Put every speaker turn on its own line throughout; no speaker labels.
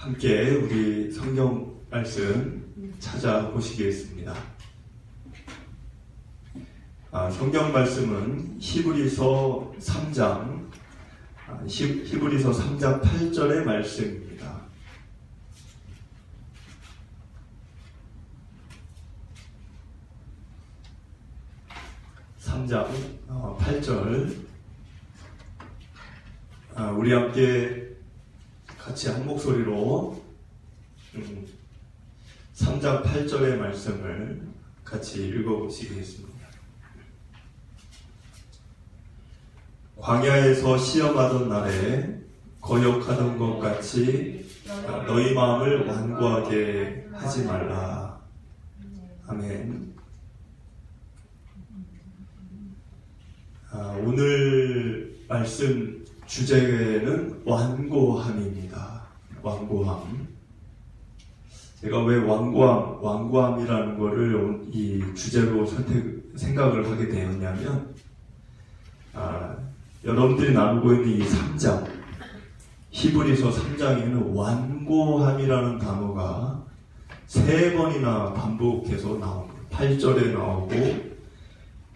함께 우리 성경 말씀 찾아보시겠습니다. 성경 말씀은 히브리서 3장 8절의 말씀입니다. (3장 8절) 우리 함께 같이 한 목소리로 3장 8절의 말씀을 같이 읽어보시겠습니다. 광야에서 시험하던 날에 거역하던 것 같이 너희 마음을 완고하게 하지 말라. 아멘. 오늘 말씀 주제는 완고함입니다. 완고함. 제가 왜 완고함이라는 거를 이 주제로 생각을 하게 되었냐면, 여러분들이 나누고 있는 이 3장, 히브리서 3장에는 완고함이라는 단어가 3번이나 반복해서 나옵니다. 8절에 나오고,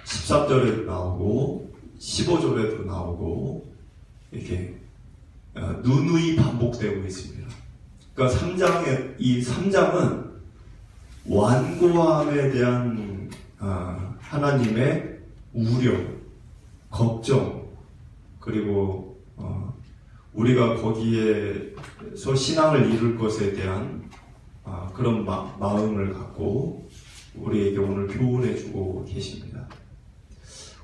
13절에도 나오고, 15절에도 나오고, 이렇게 누누이 반복되고 있습니다. 그러니까 이 3장은 완고함에 대한 하나님의 우려, 걱정, 그리고 우리가 거기에서 신앙을 이룰 것에 대한 그런 마음을 갖고 우리에게 오늘 교훈해주고 계십니다.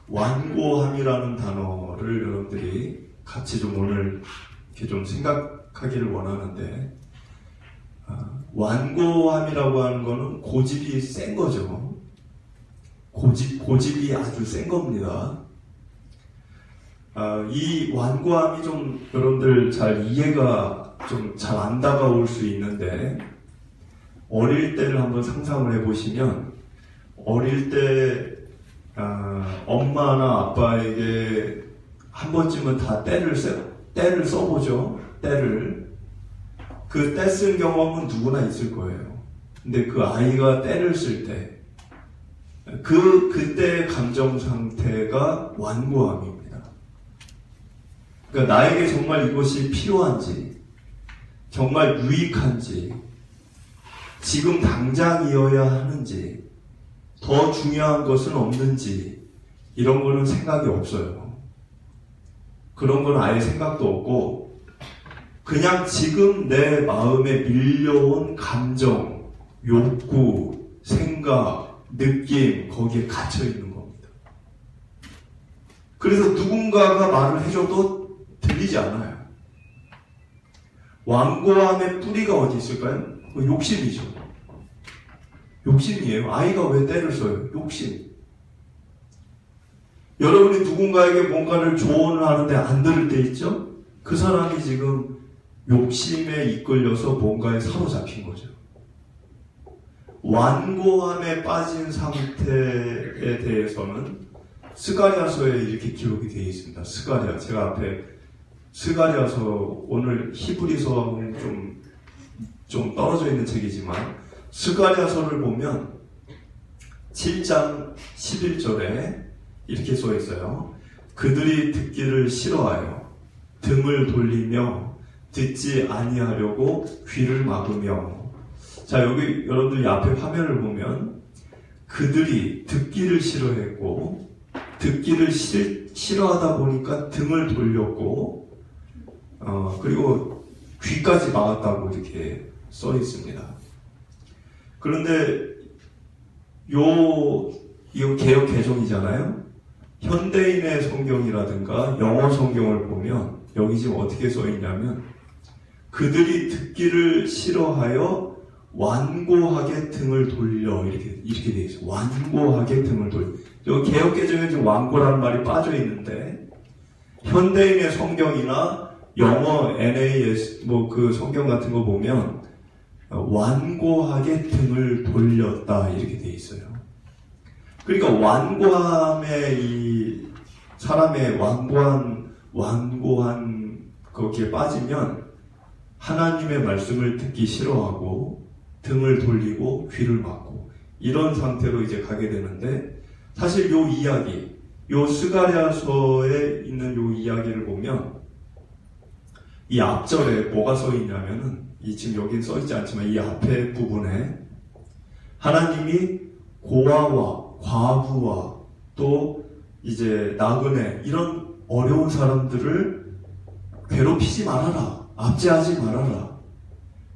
완고함이라는 단어를 여러분들이 같이 좀 오늘 이렇게 좀 생각하기를 원하는데, 완고함이라고 하는 거는 고집이 센 거죠. 고집이 아주 센 겁니다. 이 완고함이 좀 여러분들 잘 이해가 좀 잘 안 다가올 수 있는데, 어릴 때를 한번 상상을 해보시면, 어릴 때 엄마나 아빠에게 한 번쯤은 다 때를 써보죠. 그 때 쓴 경험은 누구나 있을 거예요. 근데 그 아이가 때를 쓸 때, 그때의 감정 상태가 완고함입니다. 그러니까 나에게 정말 이것이 필요한지, 정말 유익한지, 지금 당장이어야 하는지, 더 중요한 것은 없는지, 이런 거는 생각이 없어요. 그런 건 아예 생각도 없고, 그냥 지금 내 마음에 밀려온 감정, 욕구, 생각, 느낌, 거기에 갇혀 있는 겁니다. 그래서 누군가가 말을 해줘도 들리지 않아요. 완고함의 뿌리가 어디 있을까요? 욕심이죠. 욕심이에요. 아이가 왜 때를 써요? 욕심. 여러분이 누군가에게 뭔가를 조언을 하는데 안 들을 때 있죠? 그 사람이 지금 욕심에 이끌려서 뭔가에 사로잡힌 거죠. 완고함에 빠진 상태에 대해서는 스가랴서에 이렇게 기록이 되어 있습니다. 스가랴. 제가 앞에 스가랴서, 오늘 히브리서는 좀 떨어져 있는 책이지만, 스가랴서를 보면 7장 11절에 이렇게 써 있어요. 그들이 듣기를 싫어하여 등을 돌리며 듣지 아니하려고 귀를 막으며. 자, 여기 여러분들이 앞에 화면을 보면 그들이 듣기를 싫어했고, 듣기를 싫어하다 보니까 등을 돌렸고, 그리고 귀까지 막았다고 이렇게 써 있습니다. 그런데 이거 개역 개정이잖아요. 현대인의 성경이라든가 영어 성경을 보면 여기 지금 어떻게 써 있냐면, 그들이 듣기를 싫어하여 완고하게 등을 돌려, 이렇게 돼 있어요. 완고하게 등을 돌려. 여기 개역 개정에 지금 완고라는 말이 빠져 있는데, 현대인의 성경이나 영어 NAS 그 성경 같은 거 보면 완고하게 등을 돌렸다 이렇게 돼 있어요. 그러니까 완고함에 이 사람의 완고한 거기에 빠지면 하나님의 말씀을 듣기 싫어하고 등을 돌리고 귀를 막고 이런 상태로 이제 가게 되는데, 사실 요 이야기, 요 스가랴서에 있는 요 이야기를 보면 이 앞절에 뭐가 써 있냐면은, 이 지금 여긴 써 있지 않지만 이 앞에 부분에 하나님이 고아와 과부와 또 이제 나그네 이런 어려운 사람들을 괴롭히지 말아라, 압제하지 말아라,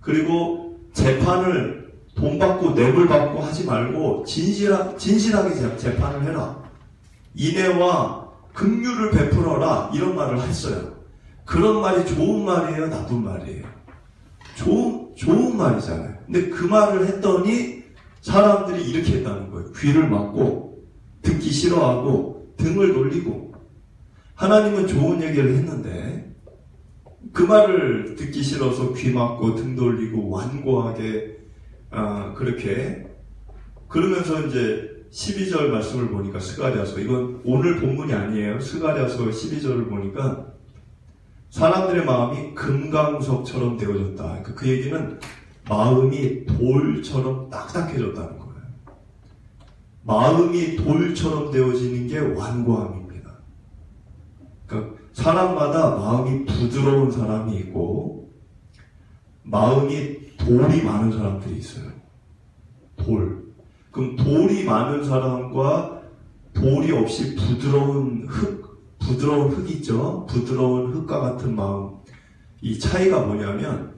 그리고 재판을 돈 받고 뇌물 받고 하지 말고 진실하게 재판을 해라, 인애와 긍휼을 베풀어라, 이런 말을 했어요. 그런 말이 좋은 말이에요, 나쁜 말이에요? 좋은 말이잖아요. 근데 그 말을 했더니 사람들이 이렇게 했다는 거예요. 귀를 막고 듣기 싫어하고 등을 돌리고. 하나님은 좋은 얘기를 했는데 그 말을 듣기 싫어서 귀 막고 등 돌리고 완고하게 그렇게 그러면서 이제 12절 말씀을 보니까, 스가랴서, 이건 오늘 본문이 아니에요. 스가랴서 12절을 보니까 사람들의 마음이 금강석처럼 되어졌다. 그 얘기는 마음이 돌처럼 딱딱해졌다는 거예요. 마음이 돌처럼 되어지는 게 완고함입니다. 그러니까 사람마다 마음이 부드러운 사람이 있고 마음이 돌이 많은 사람들이 있어요. 돌. 그럼 돌이 많은 사람과 돌이 없이 부드러운 흙 있죠? 부드러운 흙과 같은 마음. 이 차이가 뭐냐면,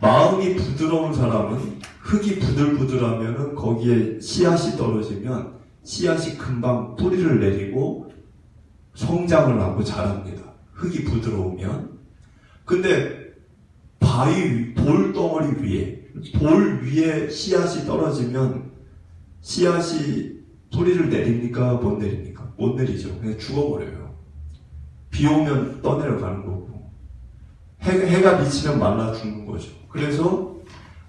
마음이 부드러운 사람은 흙이 부들부들하면은 거기에 씨앗이 떨어지면 씨앗이 금방 뿌리를 내리고 성장을 하고 자랍니다. 흙이 부드러우면. 근데 돌 위에 씨앗이 떨어지면 씨앗이 뿌리를 내립니까? 못 내립니까? 못 내리죠. 그냥 죽어버려요. 비 오면 떠내려가는 거고, 해가 미치면 말라 죽는 거죠. 그래서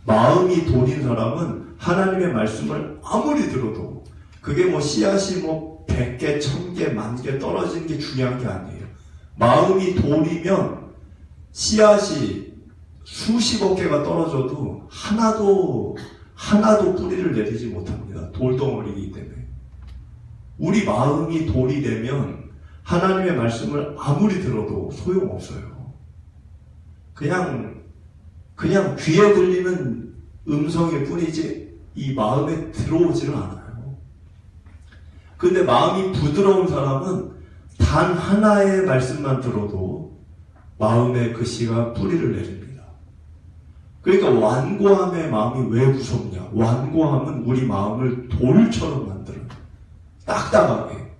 마음이 돌인 사람은 하나님의 말씀을 아무리 들어도, 그게 뭐 씨앗이 뭐 100개, 1000개, 10,000개 떨어지는 게 중요한 게 아니에요. 마음이 돌이면 씨앗이 수십억 개가 떨어져도 하나도 뿌리를 내리지 못합니다. 돌덩어리이기 때문에. 우리 마음이 돌이 되면 하나님의 말씀을 아무리 들어도 소용없어요. 그냥 귀에 들리는 음성일 뿐이지 이 마음에 들어오지는 않아요. 근데 마음이 부드러운 사람은 단 하나의 말씀만 들어도 마음에 그 씨가 뿌리를 내립니다. 그러니까 완고함의 마음이 왜 무섭냐? 완고함은 우리 마음을 돌처럼 만들어요. 딱딱하게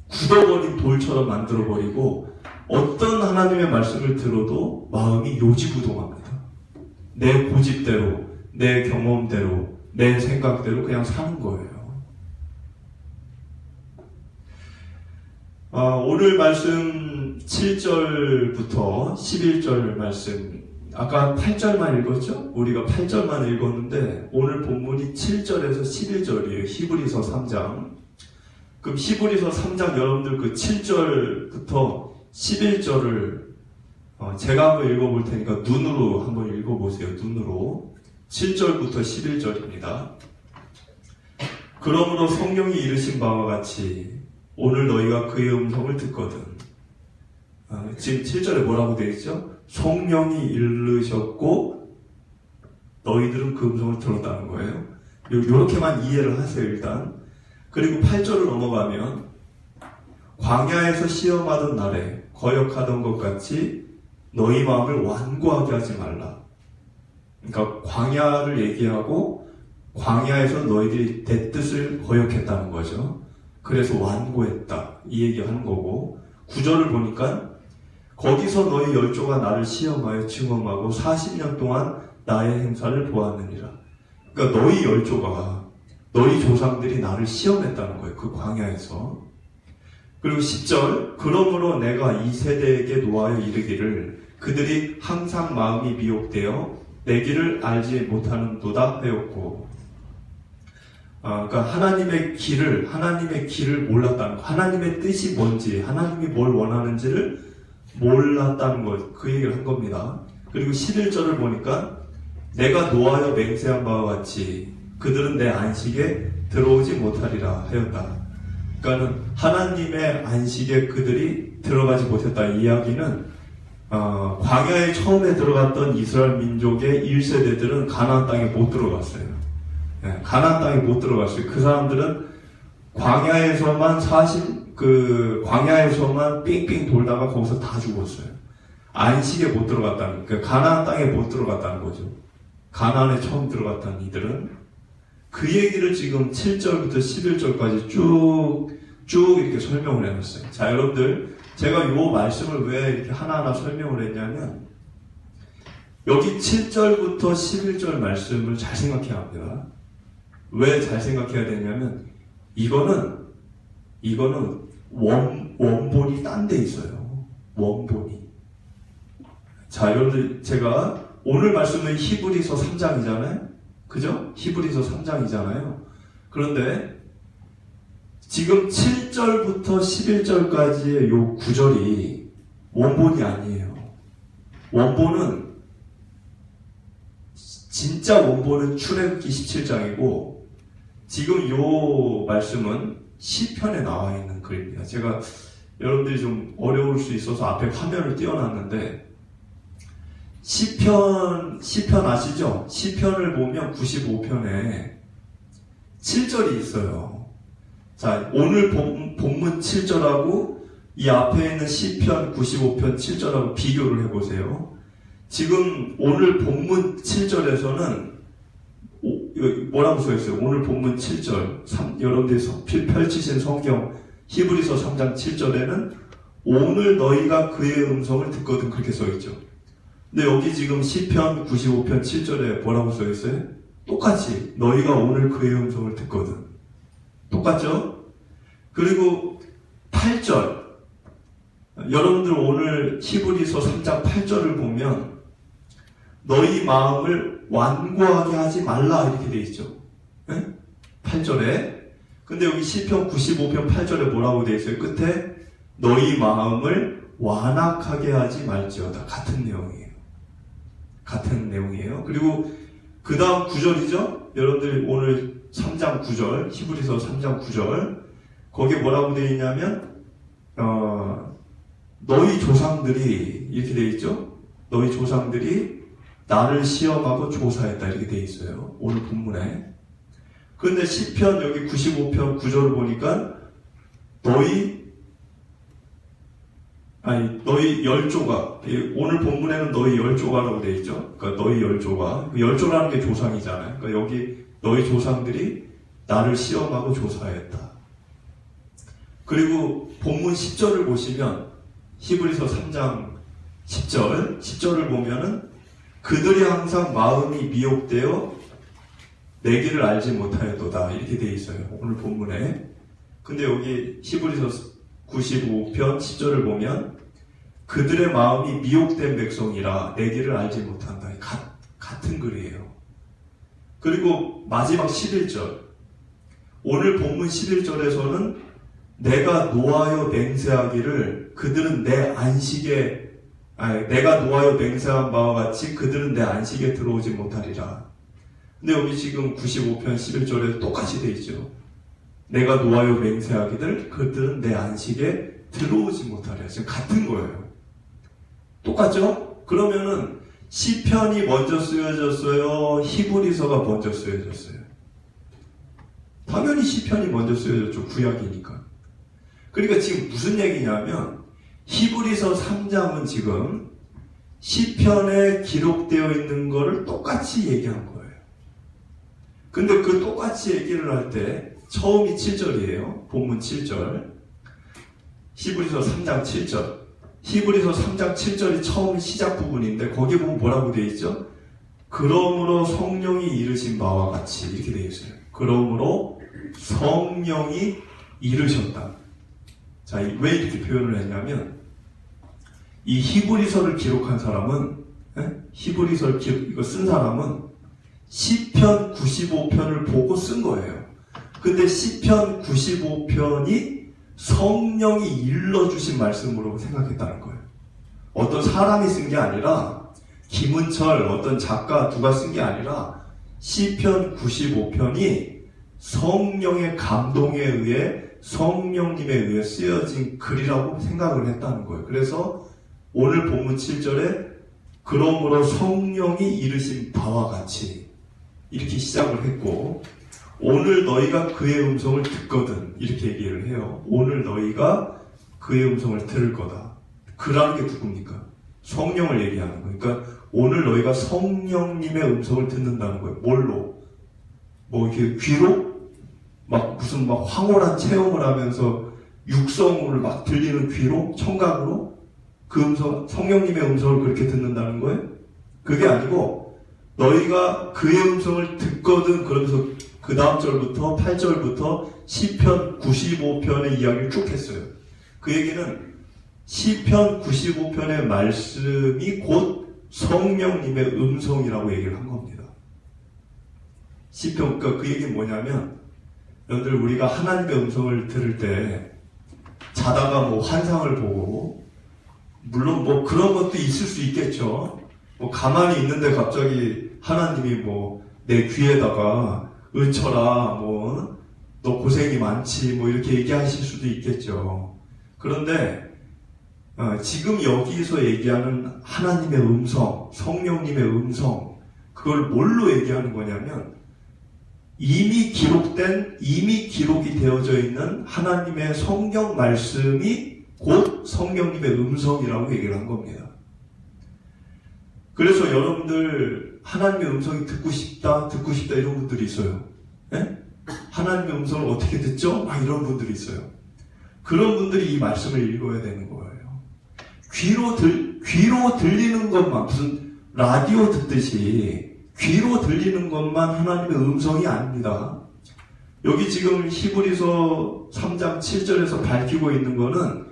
굳어버린 돌처럼 만들어버리고, 어떤 하나님의 말씀을 들어도 마음이 요지부동합니다. 내 고집대로, 내 경험대로, 내 생각대로 그냥 사는 거예요. 오늘 말씀 7절부터 11절 말씀, 아까 8절만 읽었죠? 우리가 8절만 읽었는데 오늘 본문이 7절에서 11절이에요. 히브리서 3장. 그럼 히브리서 3장 여러분들 그 7절부터 11절을 제가 한번 읽어볼 테니까 눈으로 한번 읽어보세요. 눈으로. 7절부터 11절입니다. 그러므로 성령이 이르신 바와 같이 오늘 너희가 그의 음성을 듣거든. 지금 7절에 뭐라고 되어 있죠? 성령이 이르셨고 너희들은 그 음성을 들었다는 거예요. 이렇게만 이해를 하세요, 일단. 그리고 8절을 넘어가면 광야에서 시험하던 날에 거역하던 것 같이 너희 마음을 완고하게 하지 말라. 그러니까 광야를 얘기하고 광야에서 너희들이 내 뜻을 거역했다는 거죠. 그래서 완고했다, 이 얘기하는 거고, 9절을 보니까 거기서 너희 열조가 나를 시험하여 증언하고 40년 동안 나의 행사를 보았느니라. 그러니까 너희 열조가, 너희 조상들이 나를 시험했다는 거예요. 그 광야에서. 그리고 10절, 그러므로 내가 이 세대에게 노하여 이르기를 그들이 항상 마음이 미혹되어 내 길을 알지 못하는도다 하였고, 그러니까 하나님의 길을 몰랐다는 거. 하나님의 뜻이 뭔지, 하나님이 뭘 원하는지를 몰랐다는 것, 그 얘기를 한 겁니다. 그리고 11절을 보니까 내가 노하여 맹세한 바와 같이 그들은 내 안식에 들어오지 못하리라 하였다. 그러니까는 하나님의 안식에 그들이 들어가지 못했다. 이 이야기는 광야에 처음에 들어갔던 이스라엘 민족의 1세대들은 가나안 땅에 못 들어갔어요. 네, 가나안 땅에 못 들어갔어요. 그 사람들은 광야에서만 광야에서만 삥삥 돌다가 거기서 다 죽었어요. 안식에 못 들어갔다는, 가나안 땅에 못 들어갔다는 거죠. 가나안에 처음 들어갔던 이들은 그 얘기를 지금 7절부터 11절까지 쭉 이렇게 설명을 해놨어요. 자, 여러분들, 제가 이 말씀을 왜 이렇게 하나하나 설명을 했냐면, 여기 7절부터 11절 말씀을 잘 생각해야 합니다. 왜 잘 생각해야 되냐면, 이거는 원본이 딴 데 있어요. 원본이. 자, 여러분들, 제가 오늘 말씀은 히브리서 3장이잖아요? 그죠? 히브리서 3장이잖아요. 그런데 지금 7절부터 11절까지의 요 구절이 원본이 아니에요. 원본은, 진짜 원본은 출애굽기 17장이고, 지금 요 말씀은 시편에 나와 있는 글입니다. 제가 여러분들이 좀 어려울 수 있어서 앞에 화면을 띄워놨는데, 시편 아시죠? 시편을 보면 95편에 7절이 있어요. 자, 오늘 본문 7절하고 이 앞에 있는 시편 95편 7절하고 비교를 해보세요. 지금 오늘 본문 7절에서는 뭐라고 써있어요? 오늘 본문 7절, 여러분들이 펼치신 성경 히브리서 3장 7절에는 오늘 너희가 그의 음성을 듣거든, 그렇게 써있죠. 근데 여기 지금 시편 95편 7절에 뭐라고 써있어요? 똑같이 너희가 오늘 그의 음성을 듣거든. 똑같죠? 그리고 8절, 여러분들 오늘 히브리서 3장 8절을 보면 너희 마음을 완고하게 하지 말라 이렇게 돼 있죠. 네? 8절에. 근데 여기 시편 95편 8절에 뭐라고 돼 있어요? 끝에 너희 마음을 완악하게 하지 말지어다. 같은 내용이에요. 그리고 그 다음 9절이죠? 여러분들 오늘 3장 9절, 히브리서 3장 9절, 거기에 뭐라고 되어 있냐면, 너희 조상들이, 이렇게 되어 있죠? 너희 조상들이 나를 시험하고 조사했다. 이렇게 되어 있어요. 오늘 본문에. 그런데 시편 여기 95편 9절을 보니까, 너희 열조가, 오늘 본문에는 너희 열조가라고 되어 있죠. 그러니까 너희 열조가, 열조라는 게 조상이잖아요. 그러니까 여기 너희 조상들이 나를 시험하고 조사했다. 그리고 본문 10절을 보시면 히브리서 3장 10절을 보면은 그들이 항상 마음이 미혹되어 내 길을 알지 못하였도다. 이렇게 되어 있어요. 오늘 본문에. 근데 여기 히브리서 95편 10절을 보면 그들의 마음이 미혹된 백성이라 내 길을 알지 못한다. 같은 글이에요. 그리고 마지막 11절, 오늘 본문 11절에서는 내가 노하여 맹세하기를 그들은 내 안식에, 내가 노하여 맹세한 바와 같이 그들은 내 안식에 들어오지 못하리라. 근데 여기 지금 95편 11절에 똑같이 되어 있죠. 내가 노하여 맹세하기를 그들은 내 안식에 들어오지 못하리라. 지금 같은 거예요. 똑같죠? 그러면은 시편이 먼저 쓰여졌어요? 히브리서가 먼저 쓰여졌어요? 당연히 시편이 먼저 쓰여졌죠. 구약이니까. 그러니까 지금 무슨 얘기냐면 히브리서 3장은 지금 시편에 기록되어 있는 거를 똑같이 얘기한 거예요. 근데 그 똑같이 얘기를 할 때 처음이 7절이에요. 본문 7절. 히브리서 3장 7절. 히브리서 3장 7절이 처음 시작 부분인데 거기 보면 뭐라고 되어 있죠? 그러므로 성령이 이르신 바와 같이 이렇게 되어 있어요. 그러므로 성령이 이르셨다. 자, 왜 이렇게 표현을 했냐면 이 히브리서를 기록한 사람은, 히브리서를 이거 쓴 사람은 시편 95편을 보고 쓴 거예요. 근데 시편 95편이 성령이 일러주신 말씀으로 생각했다는 거예요. 어떤 사람이 쓴 게 아니라 김은철 어떤 작가 누가 쓴 게 아니라 시편 95편이 성령의 감동에 의해 성령님에 의해 쓰여진 글이라고 생각을 했다는 거예요. 그래서 오늘 본문 7절에 그러므로 성령이 이르신 바와 같이 이렇게 시작을 했고, 오늘 너희가 그의 음성을 듣거든 이렇게 얘기를 해요. 오늘 너희가 그의 음성을 들을 거다. 그라는 게 누굽니까? 성령을 얘기하는 거예요. 그러니까 오늘 너희가 성령님의 음성을 듣는다는 거예요. 뭘로? 뭐 이렇게 귀로? 막 무슨 막 황홀한 체험을 하면서 육성을 막 들리는 귀로? 청각으로? 그 음성, 성령님의 음성을 그렇게 듣는다는 거예요? 그게 아니고 너희가 그의 음성을 듣거든 그러면서 그 다음 절부터 8절부터 시편 95편의 이야기를 쭉 했어요. 그 얘기는 시편 95편의 말씀이 곧 성령님의 음성이라고 얘기를 한 겁니다. 시편, 그러니까 그 얘기는 뭐냐면, 여러분들 우리가 하나님의 음성을 들을 때 자다가 뭐 환상을 보고, 물론 뭐 그런 것도 있을 수 있겠죠. 뭐 가만히 있는데 갑자기 하나님이 뭐 내 귀에다가 은철아 뭐 너 고생이 많지 뭐 이렇게 얘기하실 수도 있겠죠. 그런데 지금 여기서 얘기하는 하나님의 음성, 성령님의 음성, 그걸 뭘로 얘기하는 거냐면 이미 기록이 되어져 있는 하나님의 성경 말씀이 곧 성령님의 음성이라고 얘기를 한 겁니다. 그래서 여러분들 하나님의 음성이 듣고 싶다 이런 분들이 있어요. 네? 하나님의 음성을 어떻게 듣죠? 막 이런 분들이 있어요. 그런 분들이 이 말씀을 읽어야 되는 거예요. 귀로 들리는 것만, 무슨 라디오 듣듯이 귀로 들리는 것만 하나님의 음성이 아닙니다. 여기 지금 히브리서 3장 7절에서 밝히고 있는 거는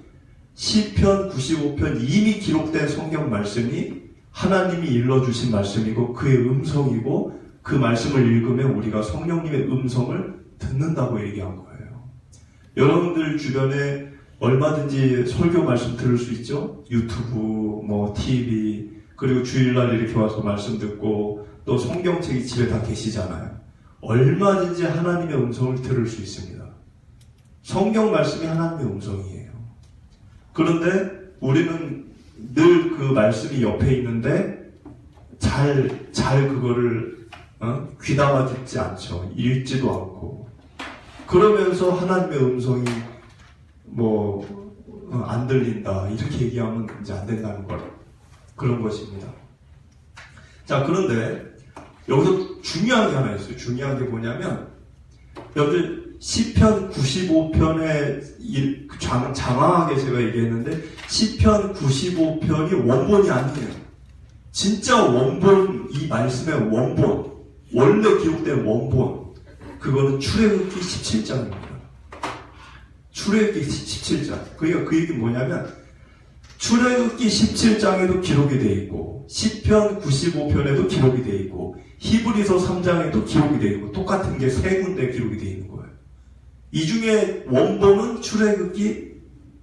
시편 95편 이미 기록된 성경 말씀이 하나님이 일러주신 말씀이고 그의 음성이고 그 말씀을 읽으면 우리가 성령님의 음성을 듣는다고 얘기한 거예요. 여러분들 주변에 얼마든지 설교 말씀 들을 수 있죠? 유튜브, 뭐 TV, 그리고 주일날 이렇게 와서 말씀 듣고 또 성경책이 집에 다 계시잖아요. 얼마든지 하나님의 음성을 들을 수 있습니다. 성경 말씀이 하나님의 음성이에요. 그런데 우리는 늘 그 말씀이 옆에 있는데 잘 그거를 귀담아 듣지 않죠. 읽지도 않고. 그러면서 하나님의 음성이 안 들린다 이렇게 얘기하면 이제 안 된다는 걸 그런 것입니다. 자, 그런데 여기서 중요한 게 하나 있어요. 중요한 게 뭐냐면 여러분들 시편 95편에 장황하게 제가 얘기했는데 시편 95편이 원본이 아니에요. 진짜 원본, 이 말씀의 원본, 원래 기록된 원본, 그거는 출애굽기 17장입니다. 출애굽기 17장. 그러니까 그 얘기는 뭐냐면 출애굽기 17장에도 기록이 되어 있고 시편 95편에도 기록이 되어 있고 히브리서 3장에도 기록이 되어 있고 똑같은 게 세 군데 기록이 되어 있는 거예요. 이 중에 원본은 출애굽기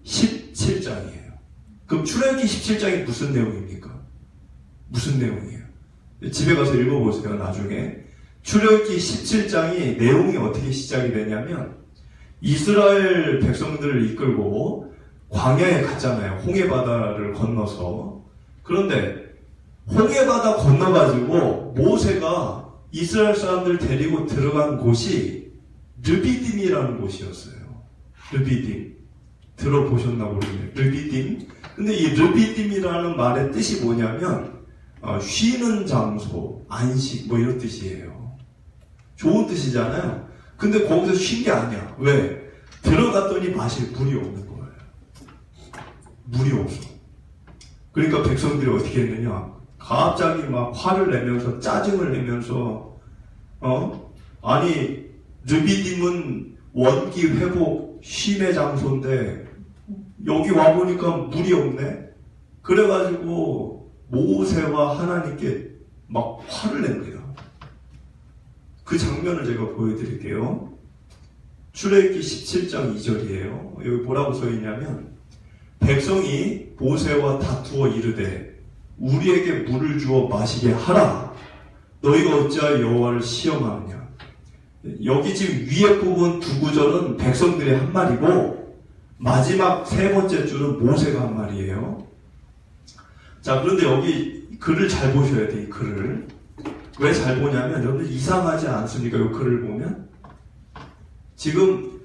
17장이에요. 그럼 출애굽기 17장이 무슨 내용입니까? 무슨 내용이에요? 집에 가서 읽어보세요. 나중에 출애굽기 17장이 내용이 어떻게 시작이 되냐면 이스라엘 백성들을 이끌고 광야에 갔잖아요. 홍해바다를 건너서. 그런데 홍해바다 건너가지고 모세가 이스라엘 사람들 데리고 들어간 곳이 르비딤이라는 곳이었어요. 르비딤. 들어보셨나 모르겠네요. 르비딤. 근데 이 르비딤이라는 말의 뜻이 뭐냐면 쉬는 장소, 안식 뭐 이런 뜻이에요. 좋은 뜻이잖아요. 근데 거기서 쉰 게 아니야. 왜? 들어갔더니 마실 물이 없는 거예요. 물이 없어. 그러니까 백성들이 어떻게 했느냐? 갑자기 막 화를 내면서 짜증을 내면서 아니 르비딤은 원기 회복 쉼의 장소인데 여기 와보니까 물이 없네? 그래가지고 모세와 하나님께 막 화를 냅니다. 그 장면을 제가 보여드릴게요. 출애굽기 17장 2절이에요. 여기 뭐라고 써있냐면 백성이 모세와 다투어 이르되 우리에게 물을 주어 마시게 하라. 너희가 어찌하여 여호와를 시험하느냐. 여기 지금 위에 부분 두 구절은 백성들의 한 말이고 마지막 세 번째 줄은 모세가 한 말이에요. 자, 그런데 여기 글을 잘 보셔야 돼. 이 글을 왜 잘 보냐면 여러분들 이상하지 않습니까? 이 글을 보면 지금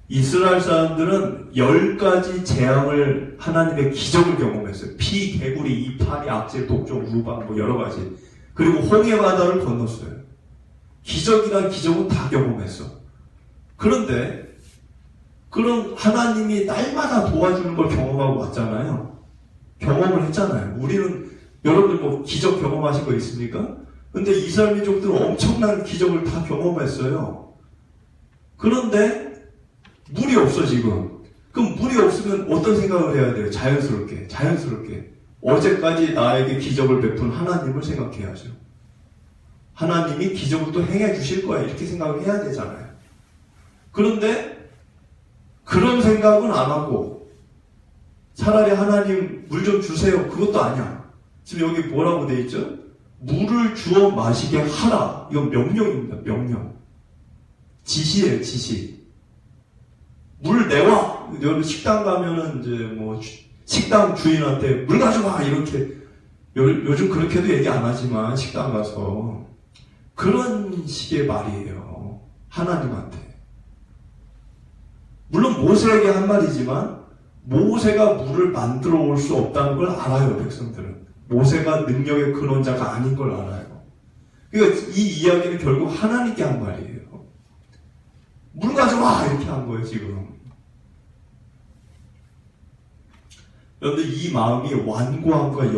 이스라엘 사람들은 10가지 재앙을 하나님의 기적을 경험했어요. 피, 개구리, 이파리, 악질, 독종, 우루방 뭐 여러 가지. 그리고 홍해 바다를 건넜어요. 기적이란 기적은 다 경험했어. 그런데 그럼 하나님이 날마다 도와주는 걸 경험하고 왔잖아요. 경험을 했잖아요. 우리는 여러분들 뭐 기적 경험하신 거 있습니까? 근데 이스라엘 민족들은 엄청난 기적을 다 경험했어요. 그런데 물이 없어 지금. 그럼 물이 없으면 어떤 생각을 해야 돼요? 자연스럽게 어제까지 나에게 기적을 베푼 하나님을 생각해야죠. 하나님이 기적을 또 행해 주실 거야 이렇게 생각을 해야 되잖아요. 그런데 그런 생각은 안 하고 차라리 하나님 물 좀 주세요. 그것도 아니야. 지금 여기 뭐라고 돼 있죠? 물을 주어 마시게 하라. 이건 명령입니다. 명령. 지시예요. 지시. 물 내와. 여러분 식당 가면은 이제 뭐 식당 주인한테 물 가져와 이렇게 요즘 그렇게도 얘기 안 하지만 식당 가서 그런 식의 말이에요. 하나님한테. 물론 모세에게 한 말이지만 모세가 물을 만들어 올 수 없다는 걸 알아요. 백성들은. 모세가 능력의 근원자가 아닌 걸 알아요. 그러니까 이 이야기는 결국 하나님께 한 말이에요. 물 가져와! 이렇게 한 거예요, 지금. 여러분들 이 마음이 완고함과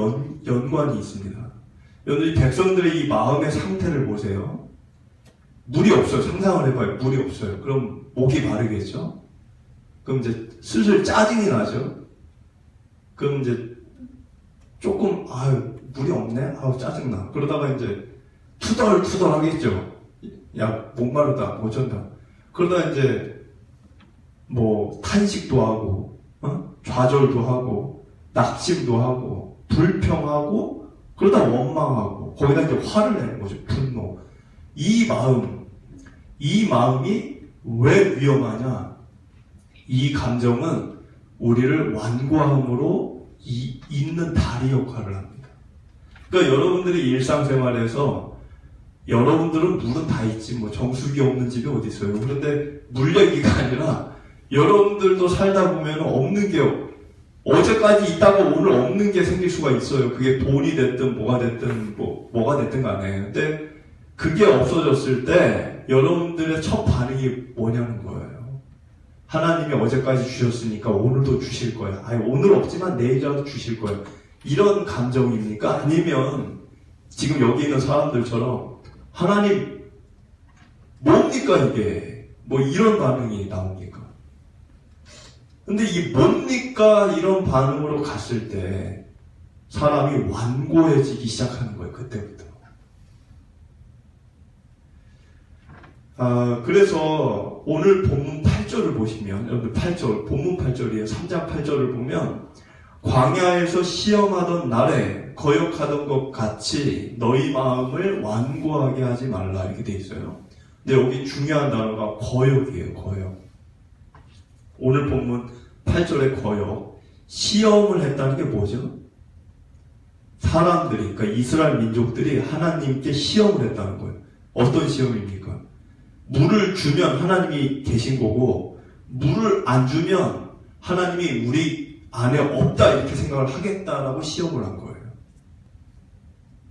연관이 있습니다. 여러분들 백성들의 이 마음의 상태를 보세요. 물이 없어요. 상상을 해봐요. 물이 없어요. 그럼 목이 마르겠죠? 그럼 이제 슬슬 짜증이 나죠? 그럼 이제 조금 물이 없네? 짜증나. 그러다가 이제 투덜투덜 하겠죠. 야, 목마르다, 어쩐다. 그러다 이제 뭐 탄식도 하고 좌절도 하고 낙심도 하고 불평하고 그러다 원망하고 거기다 이제 화를 내는 거죠. 분노. 이 마음이 왜 위험하냐? 이 감정은 우리를 완고함으로 잇는 다리 역할을 합니다. 그러니까 여러분들이 일상생활에서 여러분들은 물은 다 있지 뭐 정수기 없는 집이 어디 있어요. 그런데 물 얘기가 아니라 여러분들도 살다 보면 없는 게 어제까지 있다가 오늘 없는 게 생길 수가 있어요. 그게 돈이 됐든 뭐가 됐든 뭐가 됐든 간에. 근데 그게 없어졌을 때 여러분들의 첫 반응이 뭐냐는 거예요. 하나님이 어제까지 주셨으니까 오늘도 주실 거야. 오늘 없지만 내일이라도 주실 거야. 이런 감정입니까? 아니면 지금 여기 있는 사람들처럼 하나님 뭡니까 이게? 뭐 이런 반응이 나옵니까? 근데 이 뭡니까 이런 반응으로 갔을 때 사람이 완고해지기 시작하는 거예요. 그때부터. 그래서 오늘 본문 8절을 보시면 여러분들 8절, 본문 8절이에요. 3장 8절을 보면 광야에서 시험하던 날에 거역하던 것 같이 너희 마음을 완고하게 하지 말라 이렇게 돼 있어요. 근데 여기 중요한 단어가 거역이에요. 거역. 오늘 본문 8절의 거역. 시험을 했다는 게 뭐죠? 사람들이, 그러니까 이스라엘 민족들이 하나님께 시험을 했다는 거예요. 어떤 시험입니까? 물을 주면 하나님이 계신 거고 물을 안 주면 하나님이 우리 안에 없다 이렇게 생각을 하겠다라고 시험을 한 거예요.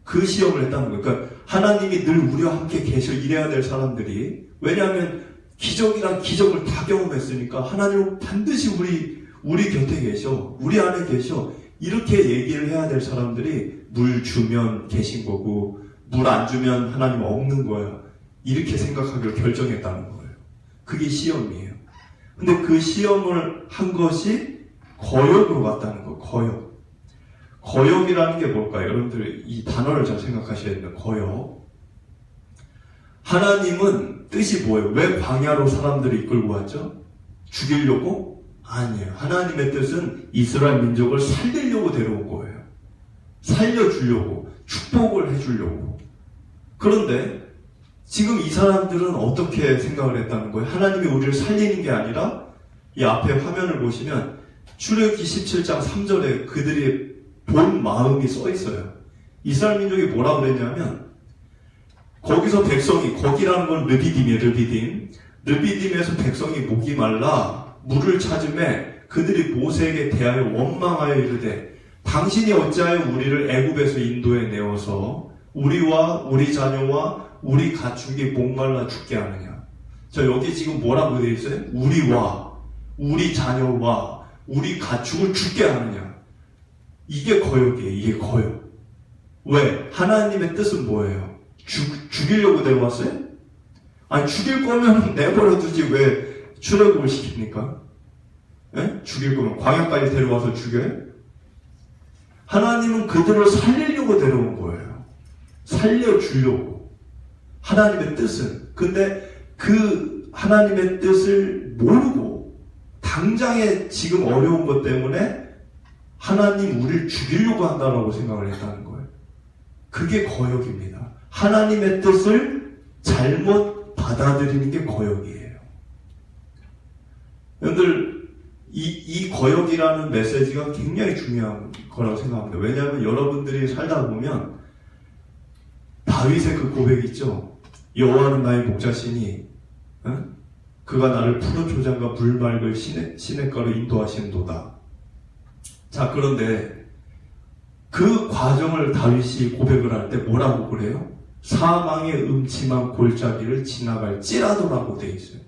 그 시험을 했다는 거예요. 그러니까 하나님이 늘 우리와 함께 계셔 이래야 될 사람들이, 왜냐하면 기적이란 기적을 다 경험했으니까 하나님은 반드시 우리 곁에 계셔, 우리 안에 계셔 이렇게 얘기를 해야 될 사람들이 물 주면 계신 거고 물 안 주면 하나님 없는 거야 이렇게 생각하기로 결정했다는 거예요. 그게 시험이에요. 근데 그 시험을 한 것이 거역으로 갔다는 거예요. 거역. 거역이라는 게 뭘까요? 여러분들 이 단어를 잘 생각하셔야 됩니다. 거역. 하나님은 뜻이 뭐예요? 왜 광야로 사람들을 이끌고 왔죠? 죽이려고? 아니에요. 하나님의 뜻은 이스라엘 민족을 살리려고 데려온 거예요. 살려주려고, 축복을 해주려고. 그런데 지금 이 사람들은 어떻게 생각을 했다는 거예요? 하나님이 우리를 살리는 게 아니라 이 앞에 화면을 보시면 출애굽기 17장 3절에 그들의 본 마음이 써 있어요. 이스라엘 민족이 뭐라고 그랬냐면 거기서 백성이, 거기라는 건 르비딤이에요. 르비딤에서 백성이 목이 말라 물을 찾음에 그들이 모세에게 대하여 원망하여 이르되 당신이 어찌하여 우리를 애굽에서 인도에 내어서 우리와 우리 자녀와 우리 가축이 목말라 죽게 하느냐. 자, 여기 지금 뭐라고 되어 있어요? 우리와 우리 자녀와 우리 가축을 죽게 하느냐. 이게 거역이에요. 이게 거역. 왜? 하나님의 뜻은 뭐예요? 죽이려고 데려왔어요? 아니, 죽일 거면 내버려 두지 왜 출애굽을 시킵니까? 예? 죽일 거면 광야까지 데려와서 죽여요? 하나님은 그들을 살리려고 데려온 거예요. 살려주려고. 하나님의 뜻은. 근데 그 하나님의 뜻을 모르고 당장에 지금 어려운 것 때문에 하나님 우리를 죽이려고 한다고 생각을 했다는 거예요. 그게 거역입니다. 하나님의 뜻을 잘못 받아들이는 게 거역이에요. 여러분들 이 거역이라는 메시지가 굉장히 중요한 거라고 생각합니다. 왜냐하면 여러분들이 살다 보면 다윗의 그 고백 있죠. 여호와는 나의 목자시니 그가 나를 푸른 초장과 물 맑을 시냇가로 인도하시는도다. 자, 그런데 그 과정을 다윗이 고백을 할 때 뭐라고 그래요? 사망의 음침한 골짜기를 지나갈지라도라고 되어 있어요.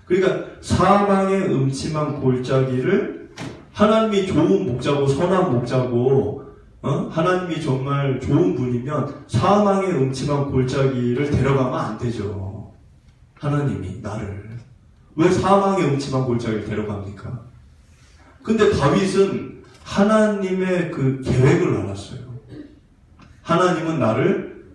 그러니까 사망의 음침한 골짜기를 하나님이 좋은 목자고 선한 목자고 하나님이 정말 좋은 분이면 사망의 음침한 골짜기를 데려가면 안 되죠. 하나님이 나를 왜 사망의 음침한 골짜기를 데려갑니까? 근데 다윗은 하나님의 그 계획을 알았어요. 하나님은 나를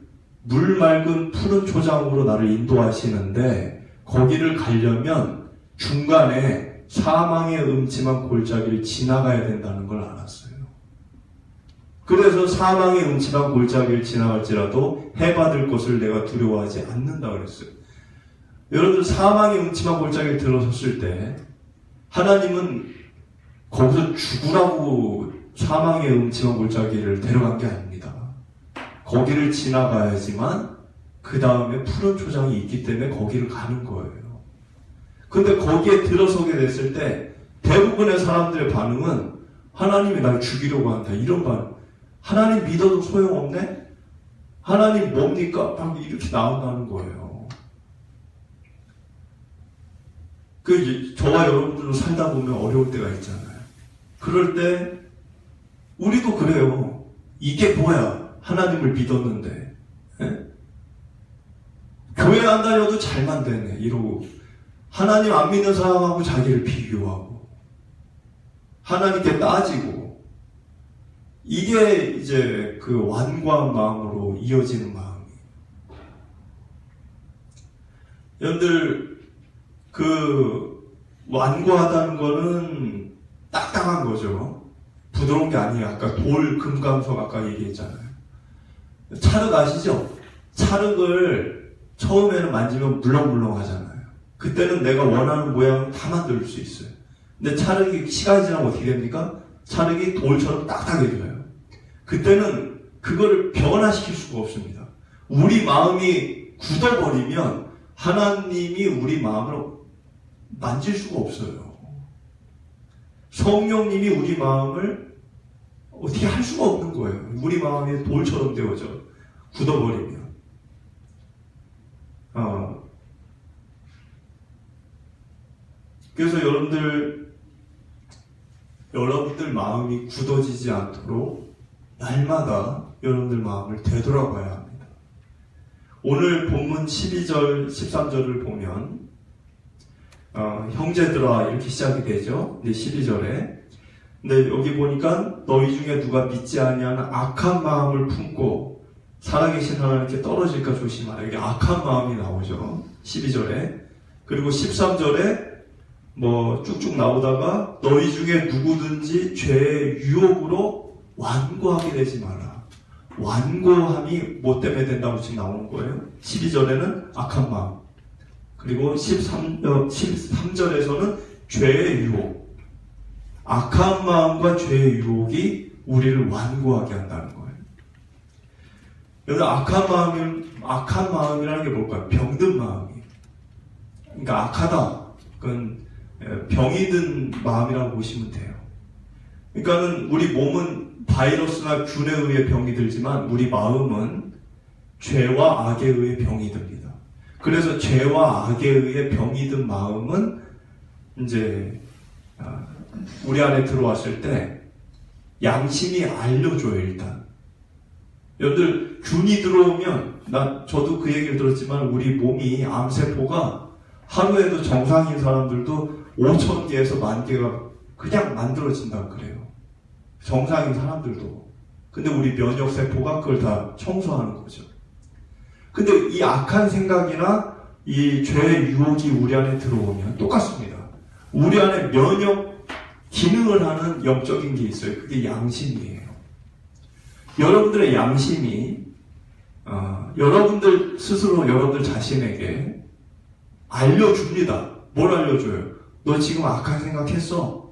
물 맑은 푸른 초장으로 나를 인도하시는데 거기를 가려면 중간에 사망의 음침한 골짜기를 지나가야 된다는 걸 알았어요. 그래서 사망의 음침한 골짜기를 지나갈지라도 해받을 것을 내가 두려워하지 않는다 그랬어요. 여러분들 사망의 음침한 골짜기를 들어섰을 때 하나님은 거기서 죽으라고 사망의 음침한 골짜기를 데려간 게 아닙니다. 거기를 지나가야지만 그 다음에 푸른 초장이 있기 때문에 거기를 가는 거예요. 근데 거기에 들어서게 됐을 때 대부분의 사람들의 반응은 하나님이 날 죽이려고 한다. 이런 반응. 하나님 믿어도 소용없네? 하나님 뭡니까? 막 이렇게 나온다는 거예요. 저와 여러분들도 살다 보면 어려울 때가 있잖아요. 그럴 때 우리도 그래요. 이게 뭐야? 하나님을 믿었는데 교회 안 다녀도 잘만 되네 이러고 하나님 안 믿는 사람하고 자기를 비교하고 하나님께 따지고 이게 이제 그 완고한 마음으로 이어지는 마음이에요. 여러분들 그 완고하다는 거는 딱딱한 거죠. 부드러운 게 아니에요. 아까 돌, 금, 감석 아까 얘기했잖아요. 찰흙 아시죠? 찰흙을 처음에는 만지면 물렁물렁 하잖아요. 그때는 내가 원하는 모양 다 만들 수 있어요. 근데 찰흙이 시간이 지나면 어떻게 됩니까? 찰흙이 돌처럼 딱딱해져요. 그때는 그거를 변화시킬 수가 없습니다. 우리 마음이 굳어버리면 하나님이 우리 마음을 만질 수가 없어요. 성령님이 우리 마음을 어떻게 할 수가 없는 거예요. 우리 마음이 돌처럼 되어져 굳어버리면. 그래서 여러분들 마음이 굳어지지 않도록 날마다 여러분들 마음을 되돌아봐야 합니다. 오늘 본문 12절, 13절을 보면 형제들아 이렇게 시작이 되죠. 근데 12절에 근데 여기 보니까 너희 중에 누가 믿지 아니하는 악한 마음을 품고 살아계신 하나님께 떨어질까 조심하라. 여기 악한 마음이 나오죠. 12절에. 그리고 13절에 쭉쭉 나오다가 너희 중에 누구든지 죄의 유혹으로 완고하게 되지 마라. 완고함이 뭐 때문에 된다고 지금 나오는 거예요? 12절에는 악한 마음, 그리고 13절에서는 죄의 유혹. 악한 마음과 죄의 유혹이 우리를 완고하게 한다는 거예요. 여기서 악한 마음이라는 게 뭘까요? 병든 마음이에요. 그러니까 악하다. 그건 병이 든 마음이라고 보시면 돼요. 그러니까는 우리 몸은 바이러스나 균에 의해 병이 들지만 우리 마음은 죄와 악에 의해 병이 듭니다. 그래서 죄와 악에 의해 병이 든 마음은 이제 우리 안에 들어왔을 때 양심이 알려줘요. 일단 여러분들 균이 들어오면 저도 그 얘기를 들었지만 우리 몸이 암세포가 하루에도 정상인 사람들도 5,000개에서 10,000개가 그냥 만들어진다고 그래요. 정상인 사람들도. 근데 우리 면역세포가 그걸 다 청소하는 거죠. 근데 이 악한 생각이나 이 죄의 유혹이 우리 안에 들어오면 똑같습니다. 우리 안에 면역 기능을 하는 영적인 게 있어요. 그게 양심이에요. 여러분들의 양심이 여러분들 스스로 여러분들 자신에게 알려줍니다. 뭘 알려줘요? 너 지금 악한 생각했어.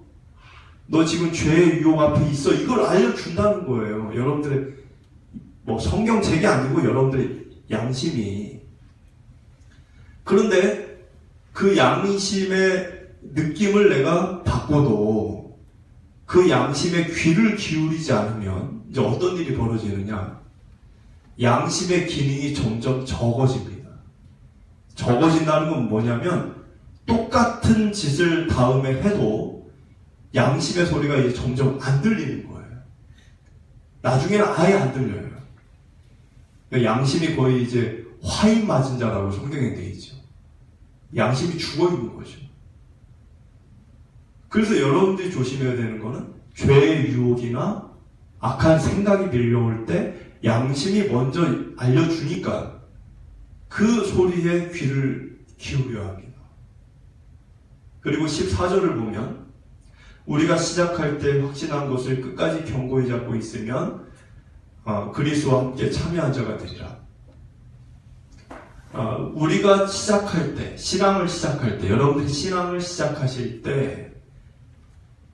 너 지금 죄의 유혹 앞에 있어. 이걸 알려준다는 거예요. 여러분들의 성경책이 아니고 여러분들의 양심이. 그런데 그 양심의 느낌을 내가 바꿔도 그 양심에 귀를 기울이지 않으면 이제 어떤 일이 벌어지느냐? 양심의 기능이 점점 적어집니다. 적어진다는 건 뭐냐면 똑같은 짓을 다음에 해도 양심의 소리가 이제 점점 안 들리는 거예요. 나중에는 아예 안 들려요. 그러니까 양심이 거의 이제 화인 맞은 자라고 성경에 되어 있죠. 양심이 죽어 있는 거죠. 그래서 여러분들이 조심해야 되는 거는 죄의 유혹이나 악한 생각이 밀려올 때 양심이 먼저 알려주니까 그 소리에 귀를 기울여야 합니다. 그리고 14절을 보면 우리가 시작할 때 확신한 것을 끝까지 견고히 잡고 있으면 그리스도와 함께 참여한 자가 되리라. 우리가 시작할 때, 신앙을 시작할 때, 여러분들이 신앙을 시작하실 때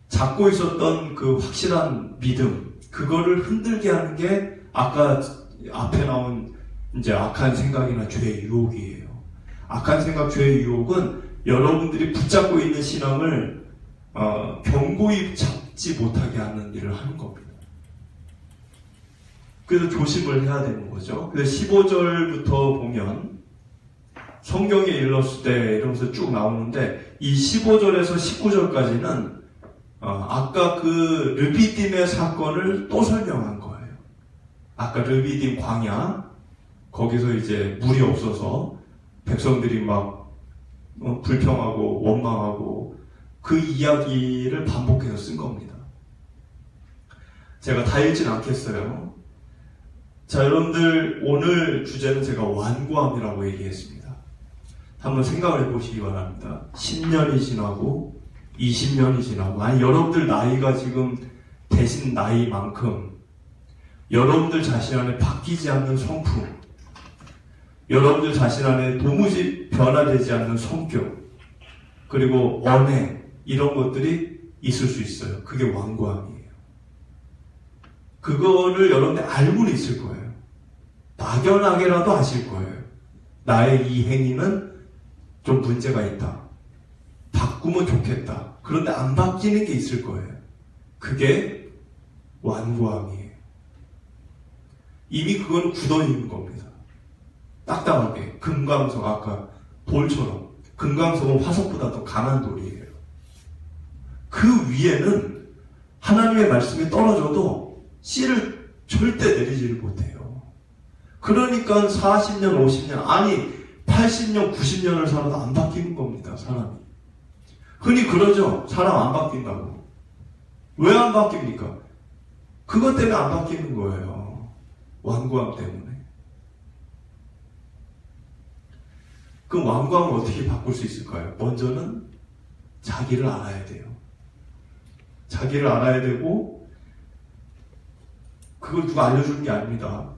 잡고 있었던 그 확실한 믿음, 그거를 흔들게 하는 게 아까 앞에 나온 이제 악한 생각이나 죄의 유혹이에요. 악한 생각, 죄의 유혹은 여러분들이 붙잡고 있는 신앙을 견고히 잡지 못하게 하는 일을 하는 겁니다. 그래서 조심을 해야 되는 거죠. 그래서 15절부터 보면 성경에 일렀을 때 이러면서 쭉 나오는데 이 15절에서 19절까지는 아까 그 르비딤의 사건을 또 설명한 거예요. 아까 르비딤 광야, 거기서 이제 물이 없어서 백성들이 막 불평하고 원망하고 그 이야기를 반복해서 쓴 겁니다. 제가 다 읽진 않겠어요. 자, 여러분들 오늘 주제는 제가 완고함이라고 얘기했습니다. 한번 생각을 해보시기 바랍니다. 10년이 지나고 20년이 지나고 여러분들 나이가 지금 되신 나이만큼 여러분들 자신 안에 바뀌지 않는 성품, 여러분들 자신 안에 도무지 변화되지 않는 성격, 그리고 언행, 이런 것들이 있을 수 있어요. 그게 완고함이에요. 그거를 여러분들 알고는 있을 거예요. 막연하게라도 아실 거예요. 나의 이 행위는 좀 문제가 있다. 바꾸면 좋겠다. 그런데 안 바뀌는 게 있을 거예요. 그게 완고함이에요. 이미 그건 굳어 있는 겁니다. 딱딱하게. 금강석, 아까 돌처럼. 금강석은 화석보다 더 강한 돌이에요. 그 위에는 하나님의 말씀이 떨어져도 씨를 절대 내리지를 못해요. 그러니까 40년, 50년, 아니 80년, 90년을 살아도 안 바뀌는 겁니다. 사람이. 흔히 그러죠. 사람 안 바뀐다고. 왜 안 바뀝니까? 그것 때문에 안 바뀌는 거예요. 완고함 때문에. 그 완고함을 어떻게 바꿀 수 있을까요? 먼저는 자기를 알아야 돼요. 자기를 알아야 되고, 그걸 누가 알려주는 게 아닙니다.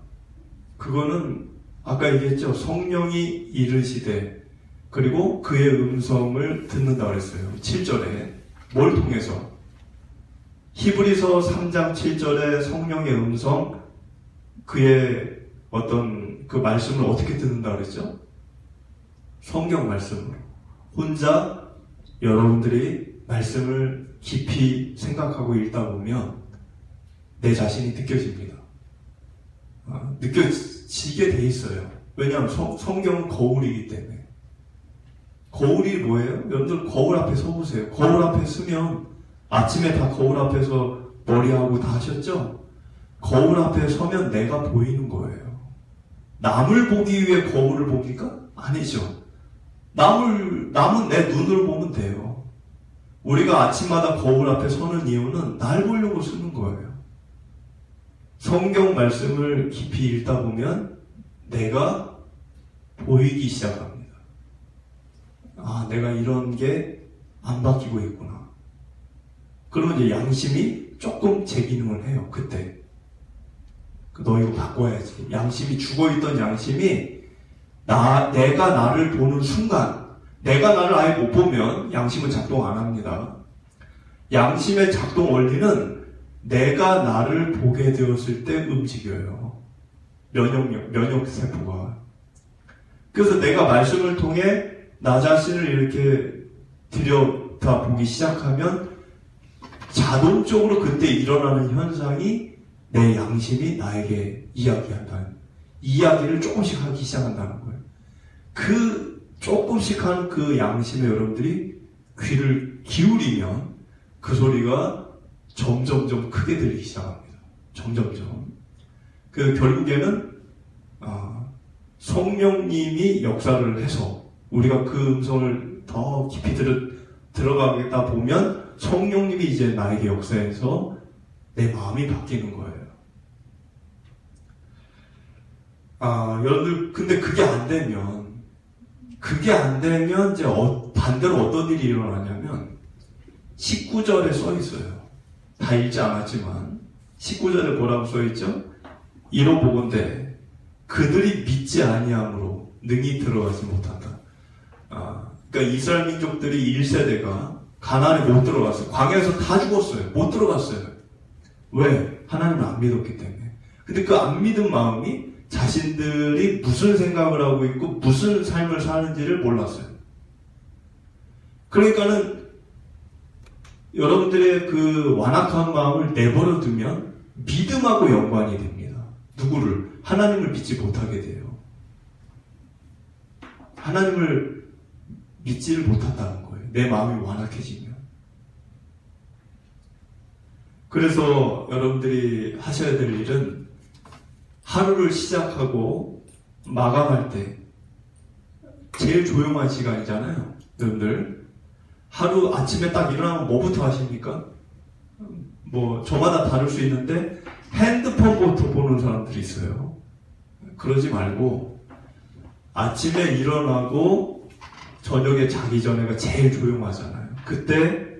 그거는 아까 얘기했죠. 성령이 이르시되, 그리고 그의 음성을 듣는다 그랬어요. 7절에. 뭘 통해서? 히브리서 3장 7절에 성령의 음성, 그의 어떤 그 말씀을 어떻게 듣는다 그랬죠? 성경 말씀으로. 혼자 여러분들이 말씀을 깊이 생각하고 읽다 보면 내 자신이 느껴집니다. 느껴지게 돼 있어요. 왜냐하면 성경은 거울이기 때문에. 거울이 뭐예요? 여러분들 거울 앞에 서보세요. 거울 앞에 서면 아침에 다 거울 앞에서 머리하고 다 하셨죠? 거울 앞에 서면 내가 보이는 거예요. 남을 보기 위해 거울을 봅니까? 아니죠. 남은 내 눈을 보면 돼요. 우리가 아침마다 거울 앞에 서는 이유는 날 보려고 쓰는 거예요. 성경 말씀을 깊이 읽다 보면 내가 보이기 시작합니다. 아, 내가 이런 게 안 바뀌고 있구나. 그러면 이제 양심이 조금 제 기능을 해요. 그때. 너 이거 바꿔야지. 양심이 죽어있던 양심이 내가 나를 보는 순간, 내가 나를 아예 못 보면 양심은 작동 안 합니다. 양심의 작동 원리는 내가 나를 보게 되었을 때 움직여요. 면역세포가. 그래서 내가 말씀을 통해 나 자신을 이렇게 들여다보기 시작하면 자동적으로 그때 일어나는 현상이 내 양심이 나에게 이야기를 조금씩 하기 시작한다는 거예요. 그 조금씩 하는 그 양심에 여러분들이 귀를 기울이면 그 소리가 점점점 크게 들리기 시작합니다. 점점점. 결국에는 성령님이 역사를 해서 우리가 그 음성을 더 깊이 들어가겠다 보면 성령님이 이제 나에게 역사해서 내 마음이 바뀌는 거예요. 여러분들, 근데 그게 안 되면 이제 반대로 어떤 일이 일어나냐면 19절에 써 있어요. 다 읽지 않았지만 19절에 뭐라고 써 있죠? 이로 보건대 그들이 믿지 아니함으로 능히 들어가지 못한다. 그러니까 이스라엘 민족들이 1세대가 가나안에 못 들어갔어요. 광야에서 다 죽었어요. 못 들어갔어요. 왜? 하나님을 안 믿었기 때문에. 근데 그 안 믿은 마음이 자신들이 무슨 생각을 하고 있고 무슨 삶을 사는지를 몰랐어요. 그러니까는 여러분들의 그 완악한 마음을 내버려 두면 믿음하고 연관이 됩니다. 누구를? 하나님을 믿지 못하게 돼요. 하나님을 믿지를 못한다는 거예요. 내 마음이 완악해지면. 그래서 여러분들이 하셔야 될 일은 하루를 시작하고 마감할 때 제일 조용한 시간이잖아요. 여러분들 하루 아침에 딱 일어나면 뭐부터 하십니까? 저마다 다를 수 있는데 핸드폰부터 보는 사람들이 있어요. 그러지 말고 아침에 일어나고 저녁에 자기 전에가 제일 조용하잖아요. 그때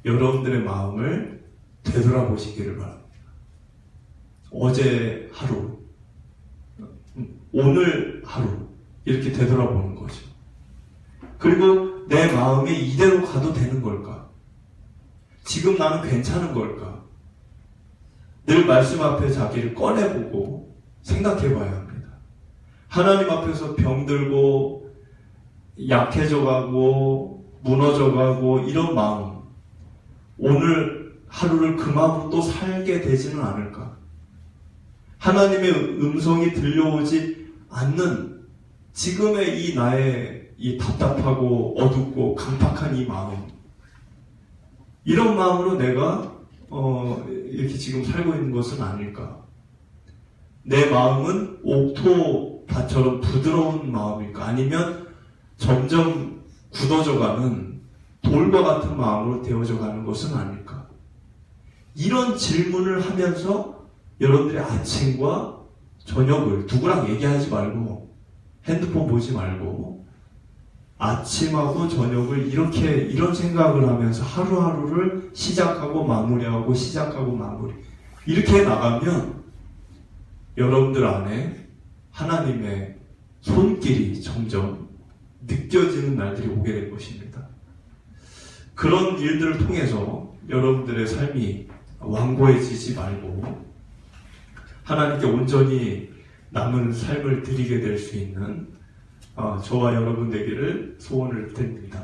여러분들의 마음을 되돌아보시기를 바랍니다. 어제 하루, 오늘 하루 이렇게 되돌아보는 거죠. 그리고 내 마음이 이대로 가도 되는 걸까? 지금 나는 괜찮은 걸까? 늘 말씀 앞에 자기를 꺼내보고 생각해봐야 합니다. 하나님 앞에서 병들고 약해져가고 무너져가고 이런 마음, 오늘 하루를 그 마음으로 또 살게 되지는 않을까? 하나님의 음성이 들려오지 않는 지금의 이 나의 이 답답하고 어둡고 강팍한 이 마음, 이런 마음으로 내가 이렇게 지금 살고 있는 것은 아닐까? 내 마음은 옥토밭처럼 부드러운 마음일까? 아니면 점점 굳어져가는 돌과 같은 마음으로 되어져가는 것은 아닐까? 이런 질문을 하면서 여러분들의 아침과 저녁을 누구랑 얘기하지 말고 핸드폰 보지 말고 아침하고 저녁을 이런 생각을 하면서 하루하루를 시작하고 마무리하고 시작하고 마무리. 이렇게 나가면 여러분들 안에 하나님의 손길이 점점 느껴지는 날들이 오게 될 것입니다. 그런 일들을 통해서 여러분들의 삶이 완고해지지 말고 하나님께 온전히 남은 삶을 드리게 될 수 있는 저와 여러분 되기를 소원을 드립니다.